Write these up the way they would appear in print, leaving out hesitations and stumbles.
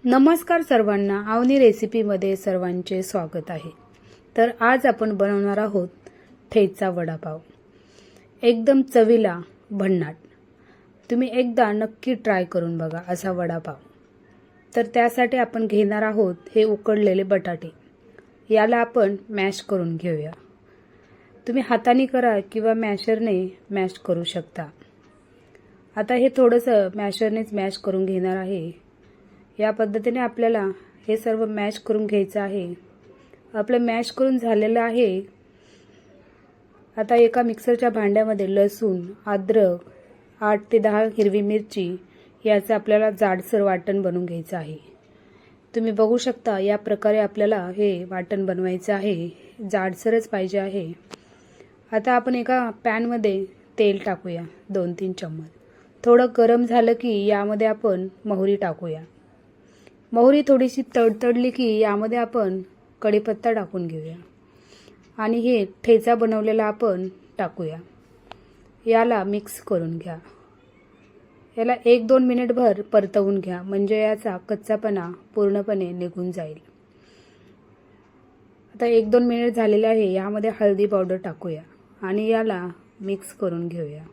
नमस्कार सर्वांना, अवनी रेसिपीमध्ये सर्वांचे स्वागत आहे। तर आज आपण बनवणार आहोत ठेचा वडापाव। एकदम चवीला भन्नाट। तुम्ही एकदा नक्की ट्राय करून बघा असा वडापाव। तर त्यासाठी आपण घेणार आहोत हे उकडलेले बटाटे। याला आपण मॅश करून घेऊया। तुम्ही हाताने करा किंवा मॅशरने मॅश करू शकता। आता हे थोडंसं मॅशरनेच मॅश करून घेणार आहे। या पद्धतीने आपल्याला हे सर्व मॅश करून घ्यायचं आहे। आपलं मॅश करून झालेलं आहे। आता एका मिक्सरच्या भांड्यामध्ये लसूण, अद्रक, 8 ते 10 हिरवी मिरची याचं आपल्याला जाडसर वाटण बनवून घ्यायचं आहे। तुम्ही बघू शकता या प्रकारे आपल्याला हे वाटण बनवायचं आहे। जाडसरच पाहिजे आहे। आता आपण एका पॅनमध्ये तेल टाकूया 2-3 चम्मच। थोडं गरम झालं की यामध्ये आपण मोहरी टाकूया। मोहरी थोडीशी तडतडली की यामध्ये आपण कढीपत्ता टाकून घेऊया आणि हे ठेचा बनवलेला आपण टाकूया। याला मिक्स करून घ्या। याला 1-2 मिनिटभर परतवून घ्या, म्हणजे याचा कच्चापणा पूर्णपणे निघून जाईल। आता 1-2 मिनिट झालेले आहे। यामध्ये हळदी पावडर टाकूया आणि याला मिक्स करून घेऊया।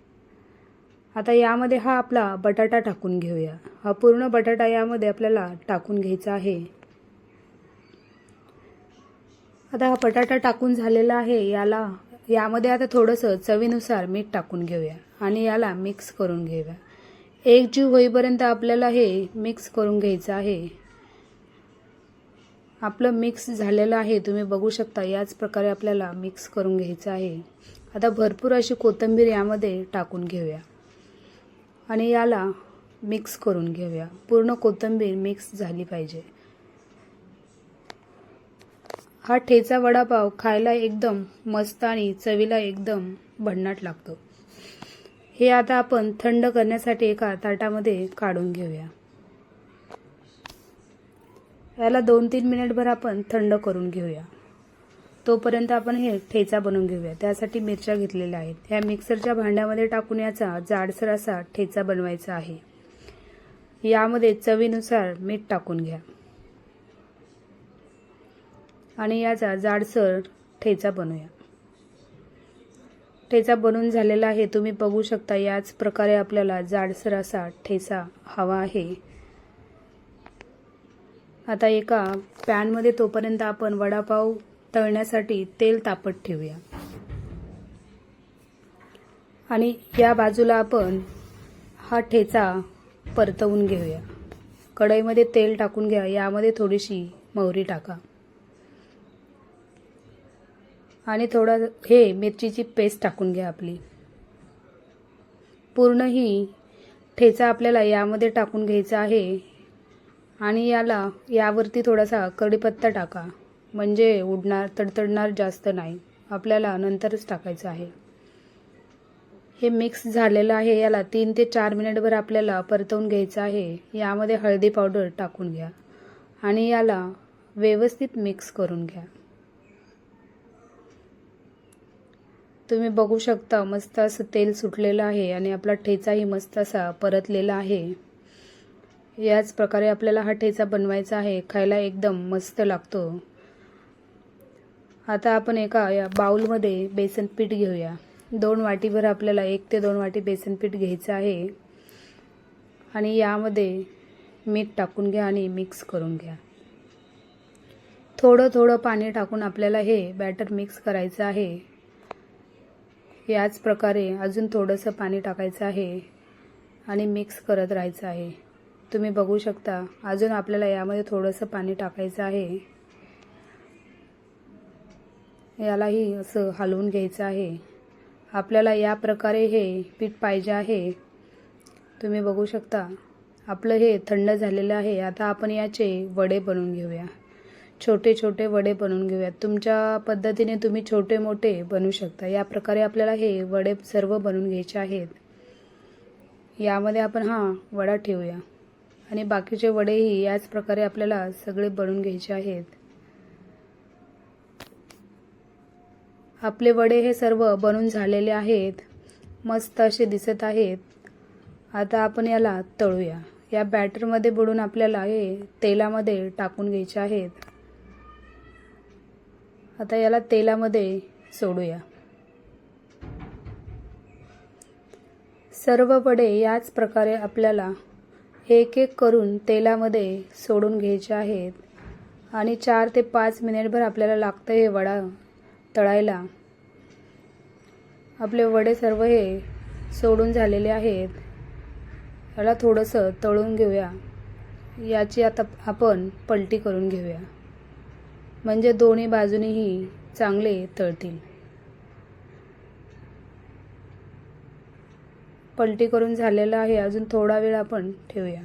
आता यामध्ये हा आपला बटाटा टाकून घेऊया। हा पूर्ण बटाटा यामध्ये आपल्याला टाकून घ्यायचा आहे। आता हा बटाटा टाकून झालेला आहे। यामध्ये आता थोडंसं चवीनुसार मीठ टाकून घेऊया आणि याला मिक्स करून घेऊया। एकजीव होईपर्यंत आपल्याला हे मिक्स करून घ्यायचं आहे। आपलं मिक्स झालेलं आहे, तुम्ही बघू शकता। याच प्रकारे आपल्याला मिक्स करून घ्यायचं आहे। आता भरपूर अशी कोथिंबीर यामध्ये टाकून घेऊया आणि याला मिक्स करून घेऊया। पूर्ण कोथिंबीर मिक्स झाली पाहिजे। हा ठेचा वडापाव खायला एकदम मस्त आणि चवीला एकदम भन्नाट लागतो। हे आता आपण थंड करण्यासाठी एका ताटामध्ये काढून घेऊया। याला 2-3 मिनिटभर आपण थंड करून घेऊया। तोपर्यंत आपण हे ठेचा बनवून घेऊया। त्यासाठी मिरच्या घेतलेल्या आहेत। ह्या मिक्सरच्या भांड्यामध्ये टाकून याचा जाडसर असा ठेचा बनवायचा आहे। यामध्ये चवीनुसार मीठ टाकून घ्या आणि याचा जाडसर ठेचा बनवूया। ठेचा बनवून झालेला आहे, तुम्ही बघू शकता। याच प्रकारे आपल्याला जाडसर असा ठेचा हवा आहे। आता एका पॅनमध्ये तोपर्यंत आपण वडापाव तळण्यासाठी तेल तापत ठेवूया आणि या बाजूला आपण हा ठेचा परतवून घेऊया। कढईमध्ये तेल टाकून घ्या। यामध्ये थोडीशी मोहरी टाका आणि थोडा हे मिरचीची पेस्ट टाकून घ्या आपली। पूर्ण ही ठेचा आपल्याला यामध्ये टाकून घ्यायचा आहे आणि यावरती थोडासा कढीपत्ता टाका, म्हणजे उडणार तडतडणार जास्त नाही। आपल्याला नंतरच टाकायचं आहे। हे मिक्स झालेलं आहे। याला 3 ते 4 मिनिटभर आपल्याला परतवून घ्यायचं आहे। यामध्ये हळदी पावडर टाकून घ्या आणि याला व्यवस्थित मिक्स करून घ्या। तुम्ही बघू शकता मस्त असं तेल सुटलेलं आहे आणि आपला ठेचाही मस्त असा परतलेला आहे। याच प्रकारे आपल्याला हा ठेचा बनवायचा आहे। खायला एकदम मस्त लागतो। आता आपण एका या बाउलमध्ये बेसन पीठ घेऊया। 2 वाटीभर आपल्याला 1 ते 2 वाटी बेसन पीठ घ्यायचं आहे आणि यामध्ये मीठ टाकून घ्या आणि मिक्स करून घ्या। थोडं थोडं पाणी टाकून आपल्याला हे बॅटर मिक्स करायचं आहे। याच प्रकारे अजून थोडंसं पाणी टाकायचं आहे आणि मिक्स करत राहायचं आहे। तुम्ही बघू शकता अजून आपल्याला यामध्ये थोडंसं पाणी टाकायचं आहे। यालाही असं हलवून घ्यायचं आहे। आपल्याला या प्रकारे हे पीठ पाहिजे आहे। तुम्ही बघू शकता आपलं हे थंड झालेलं आहे। आता आपण याचे वडे बनवून घेऊया। छोटे छोटे वडे बनवून घेऊया। तुमच्या पद्धतीने तुम्ही छोटे मोठे बनवू शकता। या प्रकारे आपल्याला हे वडे सर्व बनवून घ्यायचे आहेत। यामध्ये आपण हा वडा ठेवूया आणि बाकीचे वडेही याच प्रकारे आपल्याला सगळे बनवून घ्यायचे आहेत। आपले वडे हे सर्व बनवून झालेले आहेत। मस्त असे दिसत आहेत। आता आपण याला तळूया। या बॅटरमध्ये बुडून आपल्याला हे तेलामध्ये टाकून घ्यायचे आहेत. आता याला तेलामध्ये सोडूया. सर्व वडे याच प्रकारे आपल्याला एक एक करून तेलामध्ये सोडून घ्यायचे आहेत आणि 4 ते 5 मिनिटभर आपल्याला लागतं हे वडा तळायला. आपले वडे सर्व हे सोडून झालेले आहेत. याला थोडंसं तळून घेऊया. याची आता आपण पलटी करून घेऊया, म्हणजे दोन्ही बाजूनीही चांगले तळतील. पलटी करून झालेला आहे. अजून थोडा वेळ आपण ठेवूया.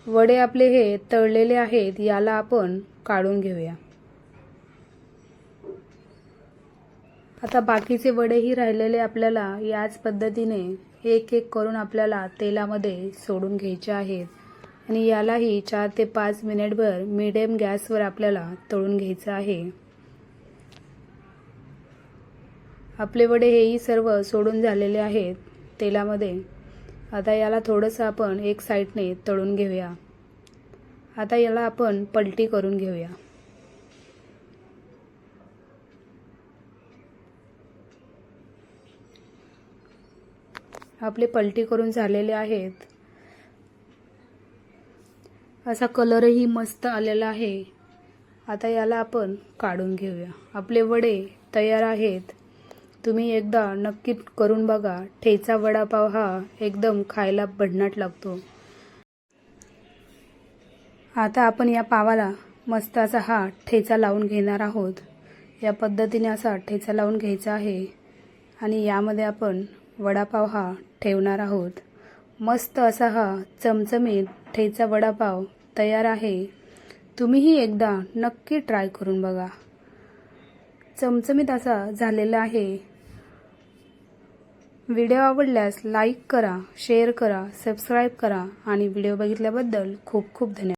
वडे आपले हे तळलेले आहेत. याला आपण काढून घेऊया. आता बाकीचे वडेही राहिलेले आपल्याला याच पद्धतीने एक एक करून आपल्याला तेलामध्ये सोडून घ्यायचे आहेत आणि यालाही 4 ते 5 मिनिटभर मीडियम गॅसवर आपल्याला तळून घ्यायचं आहे. आपले वडे हेही सर्व सोडून झालेले आहेत तेलामध्ये. आता याला थोडंसं आपण एक साईडने तळून घेऊया. आता याला आपण पलटी करून घेऊया. आपले पलटी करून झालेले आहेत. असा कलरही मस्त आलेला आहे. आता याला आपण काढून घेऊया. आपले वडे तयार आहेत. तुम्ही एकदा नक्की करून बघा. ठेचा वडापाव हा एकदम खायला भन्नाट लागतो. आता आपण या पावाला मस्त असा हा ठेचा लावून घेणार आहोत. या पद्धतीने असा ठेचा लावून घ्यायचा आहे आणि यामध्ये आपण वडापाव हा ठेवणार आहोत. मस्त असा हा चमचमीत ठेचा वडापाव तयार आहे. तुम्हीही एकदा नक्की ट्राय करून बघा. चमचमीत असा झालेला आहे. व्हिडिओ आवडल्यास लाईक करा, शेअर करा, सबस्क्राईब करा आणि व्हिडिओ बघितल्याबद्दल खूप खूप धन्यवाद.